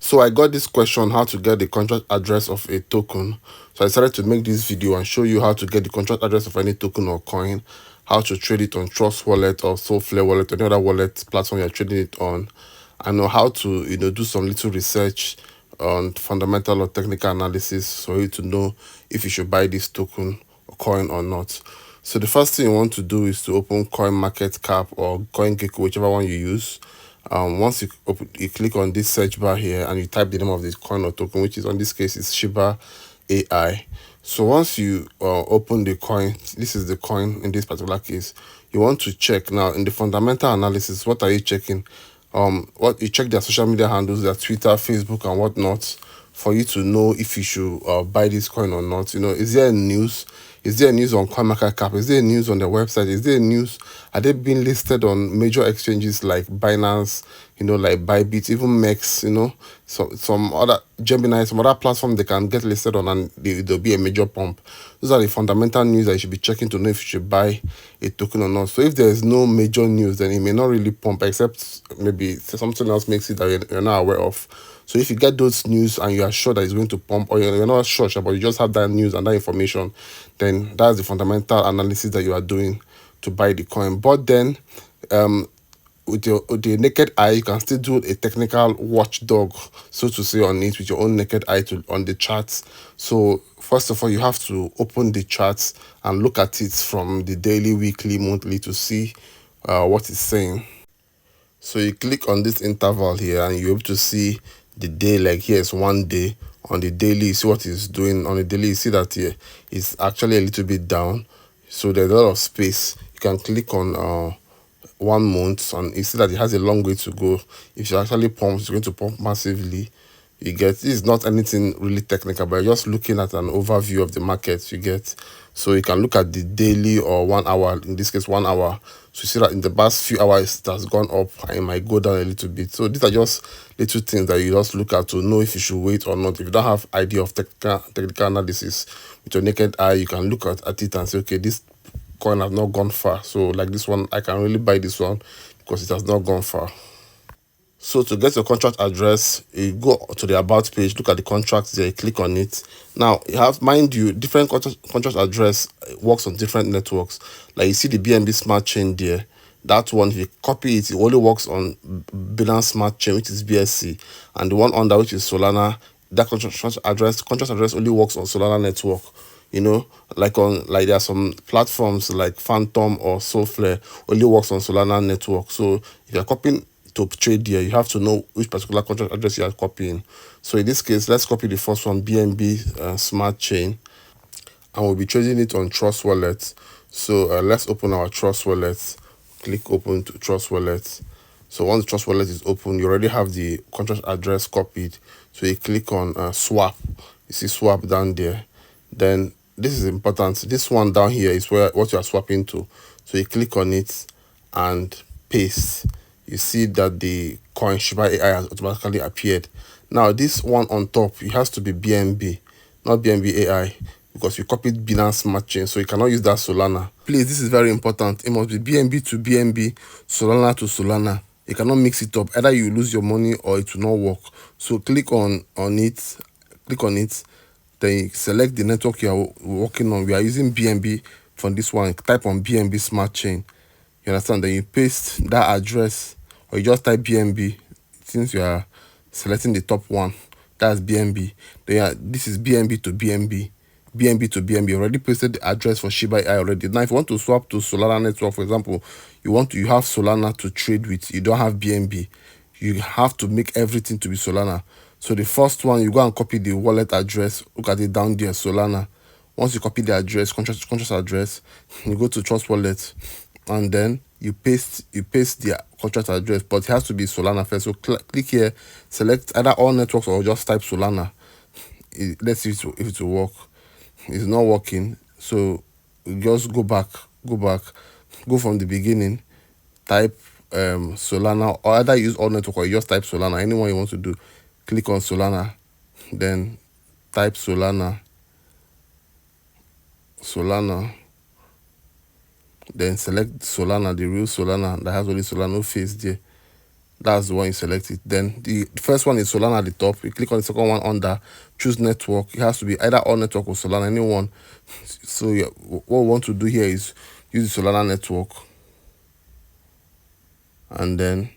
So I got this question, how to get the contract address of a token. So I decided to make this video and show you how to get the contract address of any token or coin, how to trade it on Trust Wallet or Solflare Wallet or any other wallet platform you're trading it on, and know how to do some little research on fundamental or technical analysis for you to know if you should buy this token or coin or not. So the first thing you want to do is to open CoinMarketCap or CoinGecko, whichever one you use. Once you click on this search bar here and you type the name of this coin or token, which is on this case is Shiba AI. So once you open the coin, this is the coin in this particular case, you want to check now in the fundamental analysis. What are you checking? What you check their social media handles, their Twitter, Facebook, and whatnot, for you to know if you should buy this coin or not. Is there news? Is there news on CoinMarketCap? Is there news on their website? Is there news? Are they being listed on major exchanges like Binance, like Bybit, even Mex, so some other Gemini, some other platform they can get listed on, and there'll be a major pump. Those are the fundamental news that you should be checking to know if you should buy a token or not. So if there's no major news, then it may not really pump, except maybe something else makes it that you're not aware of. So if you get those news and you are sure that it's going to pump, or you're not sure, but you just have that news and that information, then that's the fundamental analysis that you are doing to buy the coin. But then with the naked eye, you can still do a technical watchdog, so to say, on it with your own naked eye on the charts. So first of all, you have to open the charts and look at it from the daily, weekly, monthly to see what it's saying. So you click on this interval here and you're able to see the day. Like here is 1 day. On the daily, you see what it's doing. On the daily, you see that here it's actually a little bit down. So there's a lot of space. You can click on 1 month and you see that it has a long way to go. If you actually pump, it's going to pump massively. You get, this is not anything really technical, but you're just looking at an overview of the market. You get, so you can look at the daily or 1 hour, in this case 1 hour. So you see that in the past few hours it has gone up and it might go down a little bit. So these are just little things that you just look at to know if you should wait or not. If you don't have idea of technical analysis, with your naked eye you can look at it and say, okay, this coin has not gone far. So like this one, I can really buy this one because it has not gone far. So to get your contract address, you go to the about page, look at the contracts there, click on it. Now you have, mind you, different contract address works on different networks. Like you see the BNB smart chain there, that one, if you copy it, it only works on Binance smart chain, which is BSC, and the one under, which is Solana, that contract address only works on Solana network. Like there are some platforms like Phantom or Solflare only works on Solana network. So if you're copying to trade there, you have to know which particular contract address you are copying. So in this case, let's copy the first one, BNB smart chain, and we'll be trading it on Trust Wallet. So let's open our Trust Wallet. Click open to Trust Wallet. So once the Trust Wallet is open, you already have the contract address copied. So you click on swap. You see swap down there. Then this is important. This one down here is what you are swapping to. So you click on it and paste. You see that the coin Shiba AI has automatically appeared. Now this one on top, it has to be BNB, not BNB AI, because you copied Binance Smart Chain, so you cannot use that Solana. Please, this is very important. It must be BNB to BNB, Solana to Solana. You cannot mix it up. Either you lose your money or it will not work. So click on it, then you select the network you are working on. We are using BNB for this one. Type on BNB Smart Chain. You understand? Then you paste that address, or you just type BNB since you are selecting the top one. That's BNB. Then this is BNB to BNB. BNB to BNB. You already pasted the address for Shiba AI already. Now, if you want to swap to Solana network, for example, you have Solana to trade with, you don't have BNB. You have to make everything to be Solana. So the first one, you go and copy the wallet address. Look at it down there, Solana. Once you copy the address, contract address, you go to Trust Wallet, and then you paste the contract address, but it has to be Solana first. So click here, select either all networks or just type Solana. Let's see if it will work. It's not working, so just go back, go from the beginning, type Solana, or either use all network or you just type Solana, anyone you want to do. Click on Solana, then type Solana, then select Solana, the real Solana that has only Solana face there. That's the one you select it. Then the first one is Solana at the top. You click on the second one under choose network. It has to be either all network or Solana, anyone. So yeah, what we want to do here is use the Solana network, and then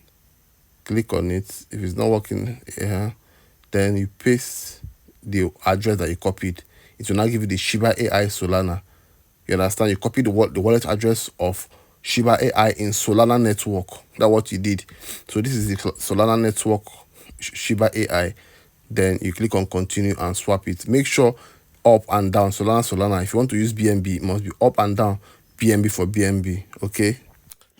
click on it. If it's not working here, then you paste the address that you copied. It will now give you the Shiba AI Solana. You understand? You copy the wallet address of Shiba AI in Solana network. That's what you did. So this is the Solana network Shiba AI. Then you click on continue and swap it. Make sure up and down Solana. If you want to use BNB, it must be up and down BNB for BNB. Okay.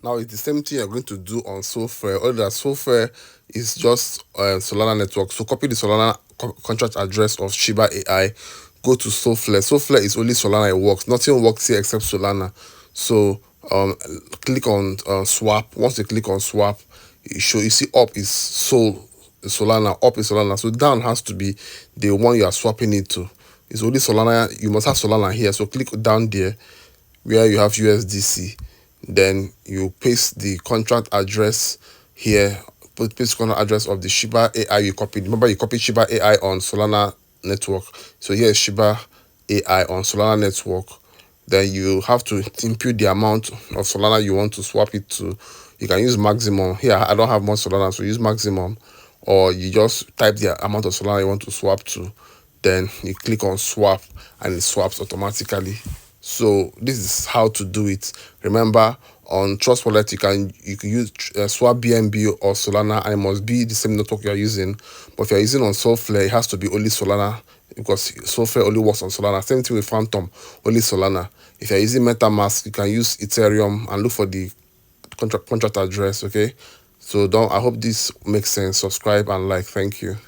Now it's the same thing you're going to do on Solflare. Only that Solflare is just Solana network. So copy the Solana contract address of Shiba AI. Go to Solflare. Solflare is only Solana. It works. Nothing works here except Solana. So click on swap. Once you click on swap, you see up is Solana. Up is Solana. So down has to be the one you are swapping it to. It's only Solana. You must have Solana here. So click down there where you have USDC. Then you paste the contract address here, paste contract address of the Shiba AI you copied. Remember, you copied Shiba AI on Solana network. So here is Shiba AI on Solana network. Then you have to input the amount of Solana you want to swap it to. You can use maximum. Here, I don't have much Solana, so use maximum. Or you just type the amount of Solana you want to swap to. Then you click on swap and it swaps automatically. So this is how to do it. Remember, on Trust Wallet you can use swap BNB or Solana, and it must be the same network you are using. But if you are using on Solflare, it has to be only Solana, because Solflare only works on Solana. Same thing with Phantom, only Solana. If you are using MetaMask, you can use Ethereum and look for the contract address. Okay, so I hope this makes sense. Subscribe and like. Thank you.